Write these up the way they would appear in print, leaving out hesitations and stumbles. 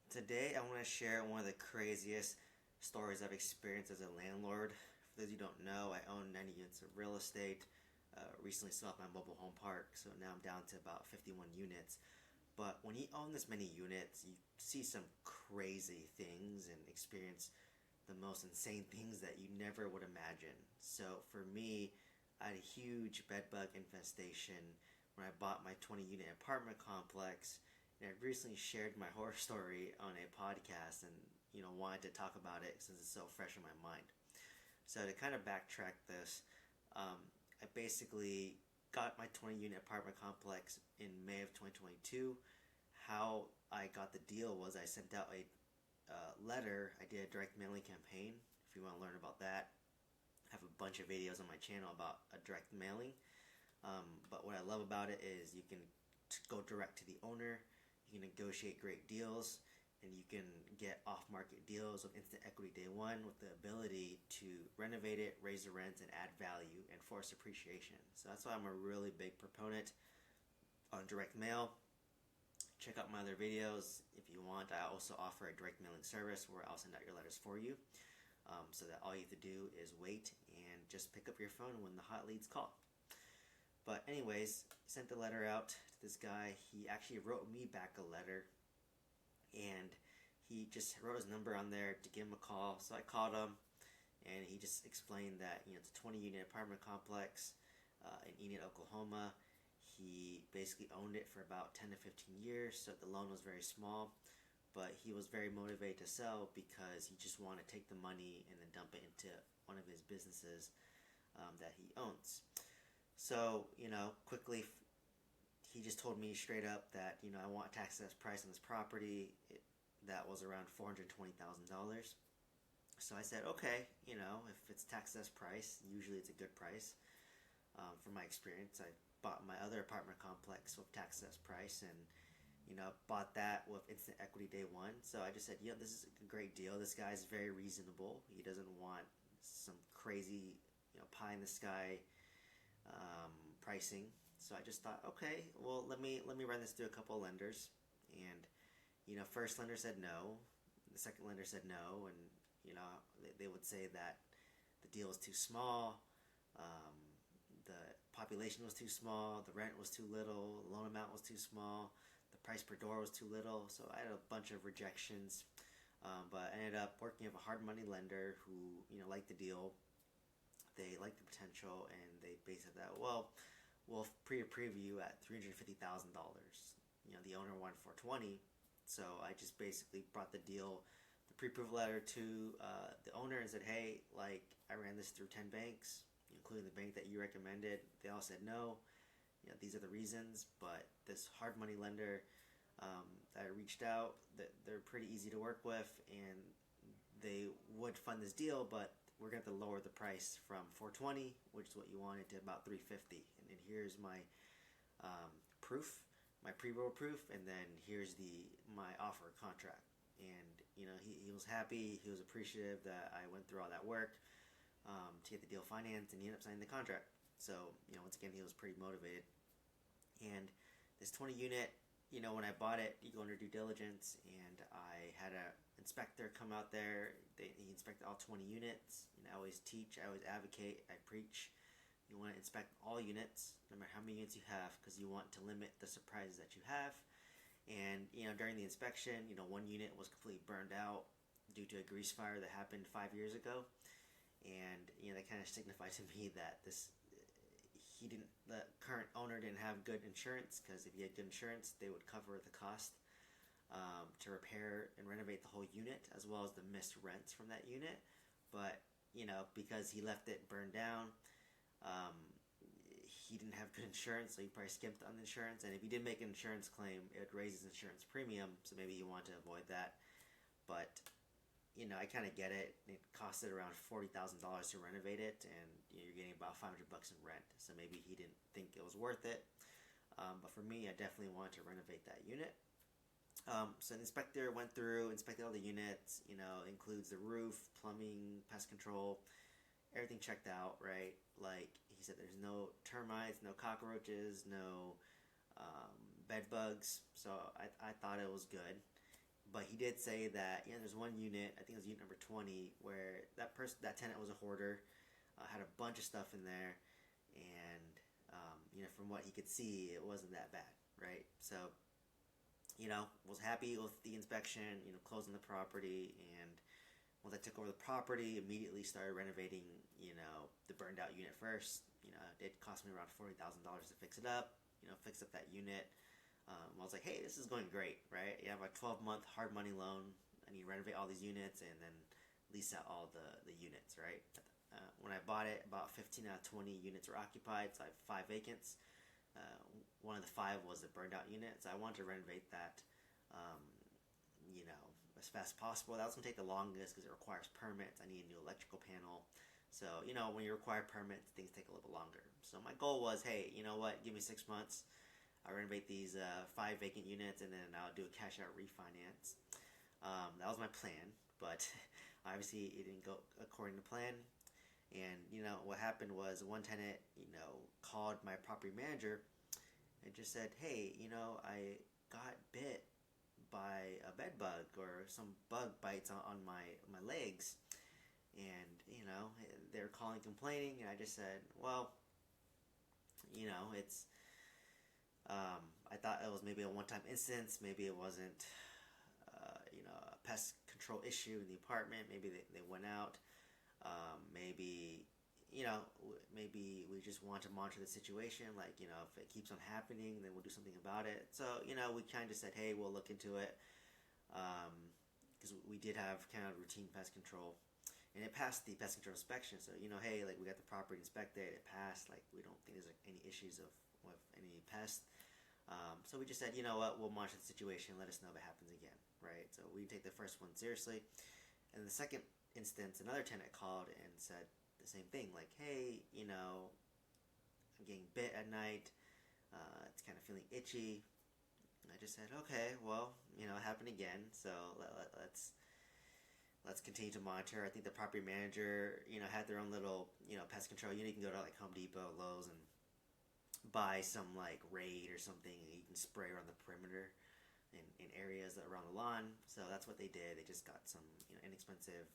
Today, I want to share one of the craziest stories I've experienced as a landlord. For those of you who don't know, I own 90 units of real estate. Recently sold my mobile home park, so now I'm down to about 51 units. But when you own this many units, you see some crazy things and experience the most insane things that you never would imagine. So for me, I had a huge bedbug infestation when I bought my 20 unit apartment complex, and I recently shared my horror story on a podcast and wanted to talk about it since it's so fresh in my mind. So to kind of backtrack this, I basically got my 20 unit apartment complex in May of 2022. How I got the deal was I sent out a letter. I did a direct mailing campaign. If you want to learn about that, I have a bunch of videos on my channel about a direct mailing. But what I love about it is you can go direct to the owner, you can negotiate great deals, and you can get off-market deals with instant equity day one with the ability to renovate it, raise the rent, and add value and force appreciation. So that's why I'm a really big proponent on direct mail. Check out my other videos if you want. I also offer a direct mailing service where I'll send out your letters for you, so that all you have to do is wait and just pick up your phone when the hot leads call. But anyways, sent the letter out to this guy. He actually wrote me back a letter, and he just wrote his number on there to give him a call. So I called him, and he just explained that it's a 20 unit apartment complex in Enid, Oklahoma. He basically owned it for about 10 to 15 years, so the loan was very small. But he was very motivated to sell because he just wanted to take the money and then dump it into one of his businesses that he owns. So, quickly, he just told me straight up that, I want a tax assessed price on this property. That was around $420,000. So I said, okay, if it's tax assessed price, usually it's a good price. From my experience, I bought my other apartment complex with tax assessed price, and bought that with instant equity day one. So I just said, this is a great deal. This guy's very reasonable. He doesn't want some crazy, pie in the sky pricing. So I just thought, okay, well, let me run this through a couple of lenders, and first lender said no, the second lender said no, and they would say that the deal was too small, the population was too small, the rent was too little, the loan amount was too small, the price per door was too little. So I had a bunch of rejections, but I ended up working with a hard money lender who liked the deal. They liked the potential, and they basically said that, well, we'll pre-approve you at $350,000. The owner wanted $420,000, so I just basically brought the deal, the pre-approval letter to the owner and said, hey, I ran this through 10 banks, including the bank that you recommended. They all said no. These are the reasons, but this hard money lender that I reached out, they're pretty easy to work with, and they would fund this deal, but we're going to have to lower the price from $420,000, which is what you wanted, to about $350,000. And then here's my proof, my pre-roll proof, and then here's my offer contract. And he was happy, he was appreciative that I went through all that work to get the deal financed, and he ended up signing the contract. So once again, he was pretty motivated. And this 20 unit, when I bought it, you go under due diligence, and I had a inspector come out there. He inspected all 20 units. I always teach, I always advocate, I preach. You want to inspect all units, no matter how many units you have, because you want to limit the surprises that you have. And during the inspection, one unit was completely burned out due to a grease fire that happened 5 years ago, and that kind of signified to me that the current owner didn't have good insurance, because if he had good insurance, they would cover the cost to repair and renovate the whole unit, as well as the missed rents from that unit. But because he left it burned down, he didn't have good insurance, so he probably skimped on the insurance. And if he did make an insurance claim, it would raise his insurance premium, so maybe he wanted to avoid that. But I kind of get it. It costed around $40,000 to renovate it, and you're getting about $500 in rent. So maybe he didn't think it was worth it. But for me, I definitely wanted to renovate that unit. So the inspector went through, inspected all the units. Includes the roof, plumbing, pest control, everything checked out, right? He said, there's no termites, no cockroaches, no bed bugs. So I thought it was good. But he did say that there's one unit, I think it was unit number 20, where that tenant was a hoarder, had a bunch of stuff in there, and from what he could see, it wasn't that bad, right? So was happy with the inspection, closing the property, and once I took over the property, immediately started renovating, the burned out unit first. It cost me around $40,000 to fix it up, fix up that unit. I was like, hey, this is going great, right? You have a 12-month hard money loan. I need to renovate all these units and then lease out all the units, right? When I bought it, about 15 out of 20 units were occupied, so I have 5 vacants. One of the 5 was a burned out unit, so I wanted to renovate that, as fast as possible. That was going to take the longest because it requires permits. I need a new electrical panel. So, when you require permits, things take a little bit longer. So my goal was, hey, you know what, give me 6 months. I'll renovate these 5 vacant units, and then I'll do a cash-out refinance. That was my plan, but obviously it didn't go according to plan. And, what happened was one tenant, called my property manager and just said, hey, I got bit by a bed bug, or some bug bites on my legs. And, they were calling complaining, and I just said, well, it's, I thought it was maybe a one-time instance. Maybe it wasn't, a pest control issue in the apartment. Maybe they went out. Maybe we just want to monitor the situation. Like, if it keeps on happening, then we'll do something about it. So, we kind of said, hey, we'll look into it. Because we did have kind of routine pest control. And it passed the pest control inspection. So, hey, like, we got the property inspected. It passed. Like, we don't think there's any issues with any pests. So we just said, you know what, we'll monitor the situation, let us know if it happens again, right? So we take the first one seriously. And the second instance, another tenant called and said the same thing, like, hey, I'm getting bit at night, it's kind of feeling itchy. And I just said, okay, well, it happened again, so let's continue to monitor. I think the property manager, had their own little, pest control. You can go to like Home Depot, Lowe's, and buy some like Raid or something, and you can spray around the perimeter in areas around the lawn. So that's what they did. They just got some inexpensive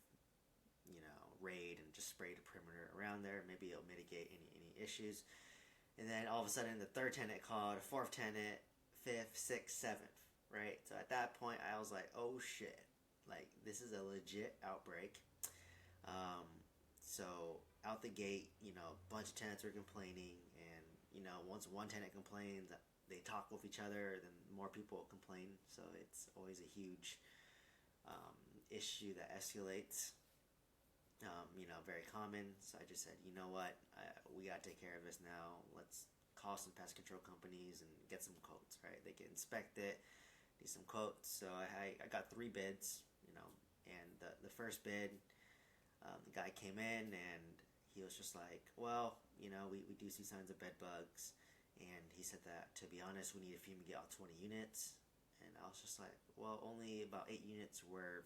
Raid and just sprayed the perimeter around there. Maybe it'll mitigate any issues. And then all of a sudden the third tenant called, a fourth tenant, fifth, sixth, seventh, right? So at that point I was like, oh shit, like this is a legit outbreak. So out the gate, a bunch of tenants were complaining, and once one tenant complains, they talk with each other, then more people complain. So it's always a huge issue that escalates. Very common. So I just said, you know what, we got to take care of this now. Let's call some pest control companies and get some quotes, right? They can inspect it, do some quotes. So I got 3 bids, and the first bid, the guy came in and he was just like, well, we do see signs of bed bugs. And he said that, to be honest, we need to fumigate all 20 units. And I was just like, well, only about 8 units were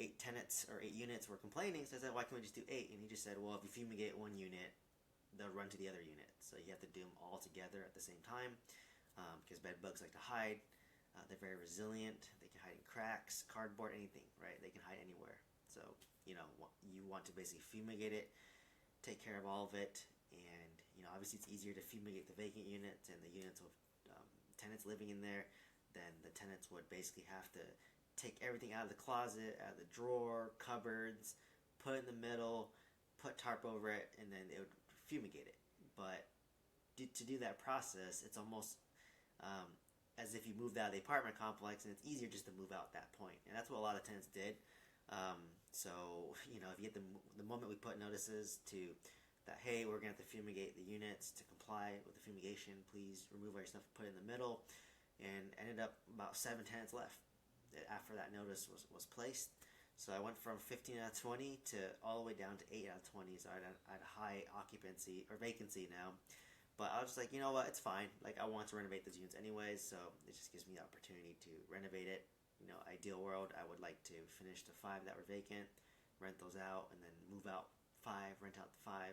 8 tenants or 8 units were complaining. So I said, why can't we just do 8? And he just said, well, if you fumigate one unit, they'll run to the other unit. So you have to do them all together at the same time, because bed bugs like to hide. They're very resilient. They can hide in cracks, cardboard, anything, right? They can hide anywhere. So, you want to basically fumigate it, take care of all of it. And, obviously it's easier to fumigate the vacant units and the units with tenants living in there. Then the tenants would basically have to take everything out of the closet, out of the drawer, cupboards, put it in the middle, put tarp over it, and then they would fumigate it. But to do that process, it's almost as if you moved out of the apartment complex, and it's easier just to move out at that point. And that's what a lot of tenants did. So, if you get the moment we put notices to that, hey, we're going to have to fumigate the units to comply with the fumigation, please remove all your stuff, put it in the middle. And ended up about 7 tenants left after that notice was placed. So I went from 15 out of 20 to all the way down to 8 out of 20. So I had a high occupancy or vacancy now. But I was just like, you know what, it's fine. Like, I want to renovate those units anyways, so it just gives me the opportunity to renovate it. Ideal world, I would like to finish the 5 that were vacant, rent those out, and then move out 5, rent out the 5,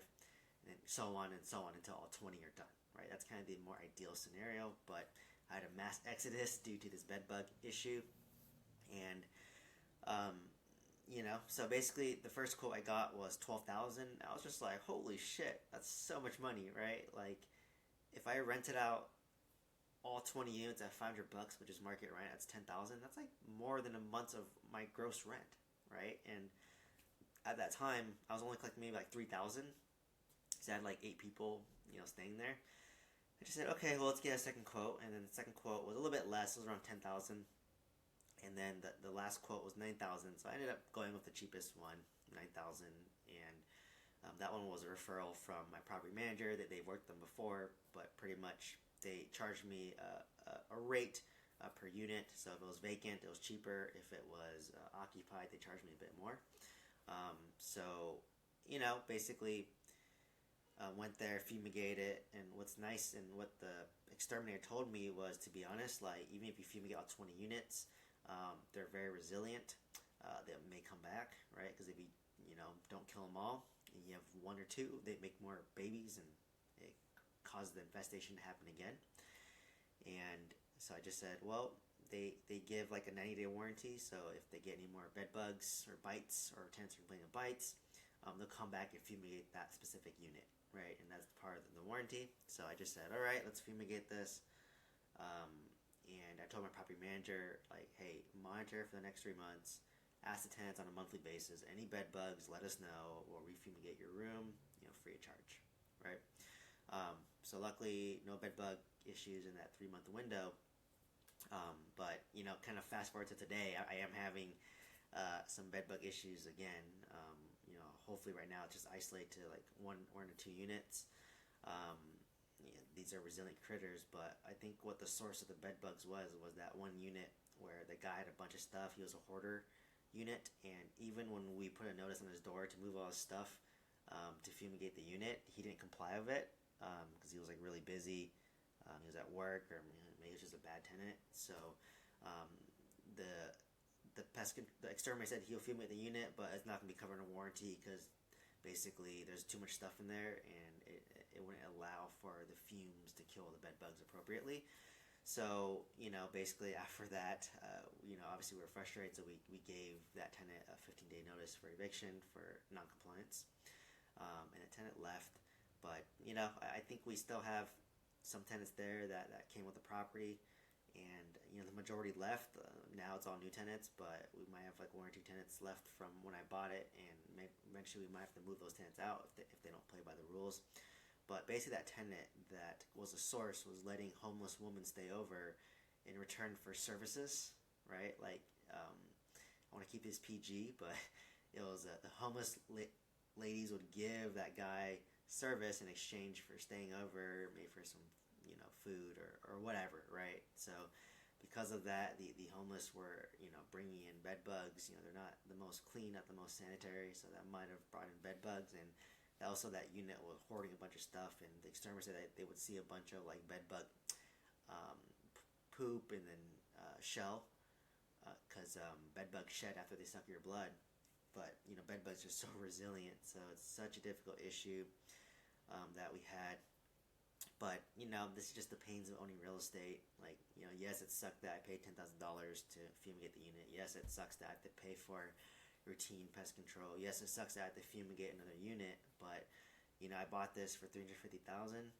and so on until all 20 are done, right? That's kind of the more ideal scenario, but I had a mass exodus due to this bed bug issue, and So basically the first quote I got was 12,000. I was just like, holy shit, that's so much money, right? Like, if I rented out all 20 units at $500, which is market rent, that's 10,000. That's like more than a month of my gross rent, right? And at that time, I was only collecting maybe like 3,000. So I had like 8 people, staying there. I just said, okay, well, let's get a second quote. And then the second quote was a little bit less. It was around 10,000. And then the last quote was 9,000. So I ended up going with the cheapest one, 9,000. And that one was a referral from my property manager that they've worked them before, but pretty much they charged me a rate per unit. So if it was vacant, it was cheaper. If it was occupied, they charged me a bit more. So, basically went there, fumigated it, and what's nice and what the exterminator told me was, to be honest, like, even if you fumigate all 20 units, they're very resilient. They may come back, right? Because if you, don't kill them all, and you have one or two, they make more babies, and it causes the infestation to happen again. And so I just said, well, they give like a 90-day warranty, so if they get any more bed bugs or bites, or tenants are complaining of bites, they'll come back and fumigate that specific unit, right? And that's part of the warranty. So I just said, all right, let's fumigate this. And I told my property manager, like, hey, monitor for the next 3 months. Ask the tenants on a monthly basis. Any bed bugs, let us know. We'll refumigate your room, free of charge, right? So luckily, no bed bug issues in that 3-month window. But kind of fast forward to today, I am having some bed bug issues again. Hopefully right now it's just isolated to like one or 2 units. These are resilient critters, but I think what the source of the bed bugs was that one unit where the guy had a bunch of stuff. He was a hoarder unit, and even when we put a notice on his door to move all his stuff to fumigate the unit, he didn't comply with it because he was like really busy. He was at work, or maybe it was just a bad tenant. So the exterminator said he'll fumigate the unit, but it's not going to be covered in a warranty because basically there's too much stuff in there, and it wouldn't allow for the fumes to kill the bed bugs appropriately. So, basically after that, obviously we were frustrated, so we gave that tenant a 15-day notice for eviction for non-compliance, and the tenant left. But, I think we still have some tenants there that came with the property, and, the majority left. Now it's all new tenants, but we might have like 1 or 2 tenants left from when I bought it, and eventually we might have to move those tenants out if they don't play by the rules. But basically that tenant that was a source was letting homeless women stay over in return for services, right? Like, I want to keep this PG, but it was the homeless ladies would give that guy service in exchange for staying over, maybe for some, food or whatever, right? So because of that, the homeless were, bringing in bed bugs. They're not the most clean, not the most sanitary, so that might have brought in bed bugs. And also that unit was hoarding a bunch of stuff, and the exterminator said that they would see a bunch of like bed bug poop and then shell, because bed bugs shed after they suck your blood. But bed bugs are so resilient, so it's such a difficult issue that we had. But this is just the pains of owning real estate. Like, yes, it sucked that I paid $10,000 to fumigate the unit. Yes, it sucks that I have to pay for routine pest control. Yes, it sucks that I have to fumigate another unit. But I bought this for $350,000.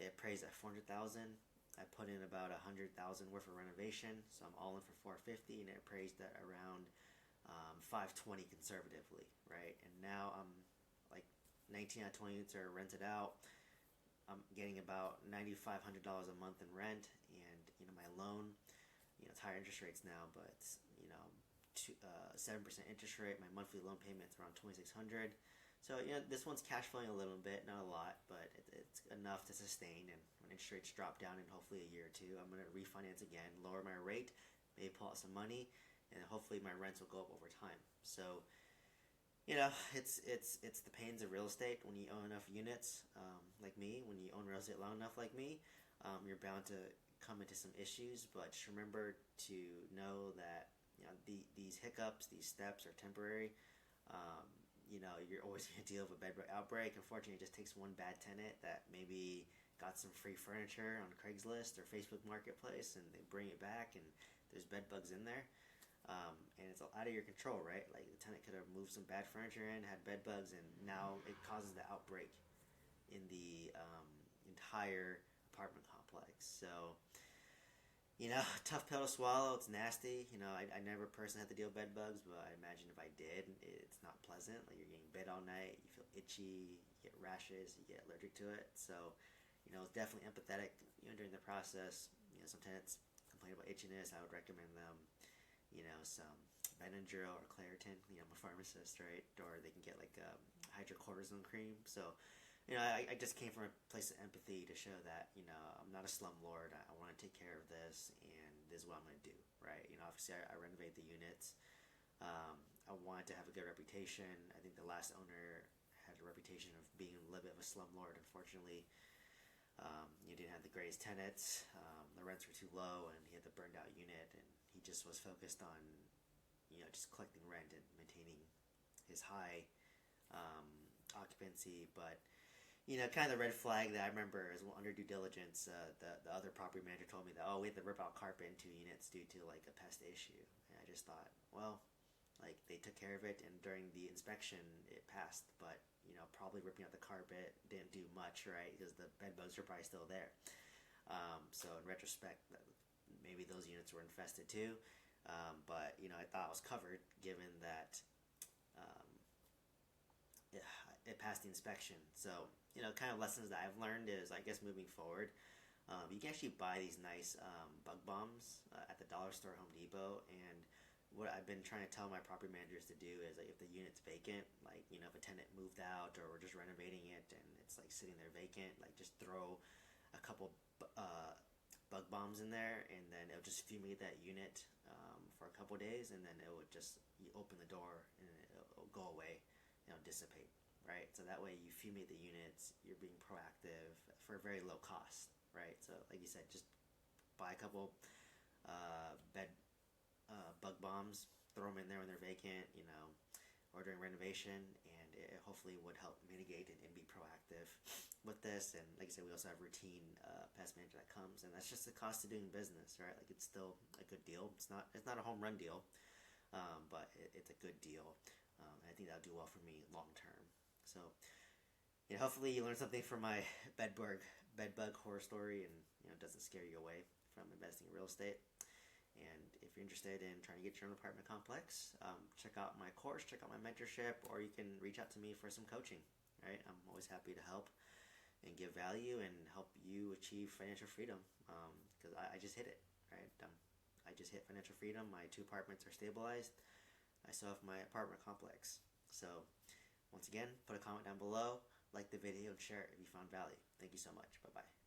It appraised at $400,000. I put in about $100,000 worth of renovation, so I'm all in for $450,000, and it appraised at around $520,000 conservatively, right? And now I'm like 19 out of 20 units are rented out. I'm getting about $9,500 a month in rent, and my loan, it's higher interest rates now, but it's 7% interest rate. My monthly loan payment's around $2,600. So this one's cash flowing a little bit, not a lot, but it's enough to sustain. And when interest rates drop down in hopefully a year or 2, I'm going to refinance again, lower my rate, maybe pull out some money, and hopefully my rents will go up over time. So it's the pains of real estate. When you own enough units, like me, when you own real estate long enough, like me, you're bound to come into some issues. But just remember to know that these hiccups, these steps are temporary. You're always going to deal with a bed bug outbreak. Unfortunately, it just takes one bad tenant that maybe got some free furniture on Craigslist or Facebook Marketplace, and they bring it back, and there's bed bugs in there. And I out of your control, right? Like the tenant could have moved some bad furniture in, had bed bugs, and now it causes the outbreak in the entire apartment complex. So, tough pill to swallow. It's nasty. I never personally had to deal with bed bugs, but I imagine if I did, it's not pleasant. Like you're getting bed all night, you feel itchy, you get rashes, you get allergic to it. So, it's definitely empathetic. During the process, some tenants complain about itchiness. I would recommend them, some Benadryl or Claritin. I'm a pharmacist, right? Or they can get like hydrocortisone cream. So, I just came from a place of empathy to show that, I'm not a slumlord. I want to take care of this, and this is what I'm going to do, right? Obviously, I renovate the units. I wanted to have a good reputation. I think the last owner had a reputation of being a little bit of a slumlord. Unfortunately, you didn't have the greatest tenants. The rents were too low, and he had the burned out unit, and he just was focused on, just collecting rent and maintaining his high occupancy. But kind of the red flag that I remember is under due diligence, the other property manager told me that, we had to rip out carpet in 2 units due to like a pest issue. And I just thought, well, like they took care of it, and during the inspection it passed, but probably ripping out the carpet didn't do much, right? Because the bed bugs are probably still there. So in retrospect, maybe those units were infested too. But I thought it was covered given that it passed the inspection. So kind of lessons that I've learned is, I guess, moving forward, you can actually buy these nice bug bombs at the dollar store, Home Depot. And what I've been trying to tell my property managers to do is, like, if the unit's vacant, like, if a tenant moved out or we're just renovating it and it's like sitting there vacant, like just throw a couple bug bombs in there, and then it'll just fumigate that unit for a couple days, and then it would just, you open the door and it'll go away, dissipate. Right, so that way you fumigate the units. You're being proactive for a very low cost, right? So, like you said, just buy a couple bed bug bombs, throw them in there when they're vacant, or during renovation, and it hopefully would help mitigate and be proactive with this. And like I said, we also have routine pest management that comes, and that's just the cost of doing business, right? Like it's still a good deal. It's not a home run deal, but it's a good deal. And I think that'll do well for me long term. So, hopefully you learned something from my bed bug horror story, and it doesn't scare you away from investing in real estate. And if you're interested in trying to get your own apartment complex, check out my course, check out my mentorship, or you can reach out to me for some coaching. Right, I'm always happy to help and give value and help you achieve financial freedom. Because I just hit it. Right, I just hit financial freedom. My 2 apartments are stabilized. I still have my apartment complex. So, once again, put a comment down below, like the video, and share it if you found value. Thank you so much. Bye-bye.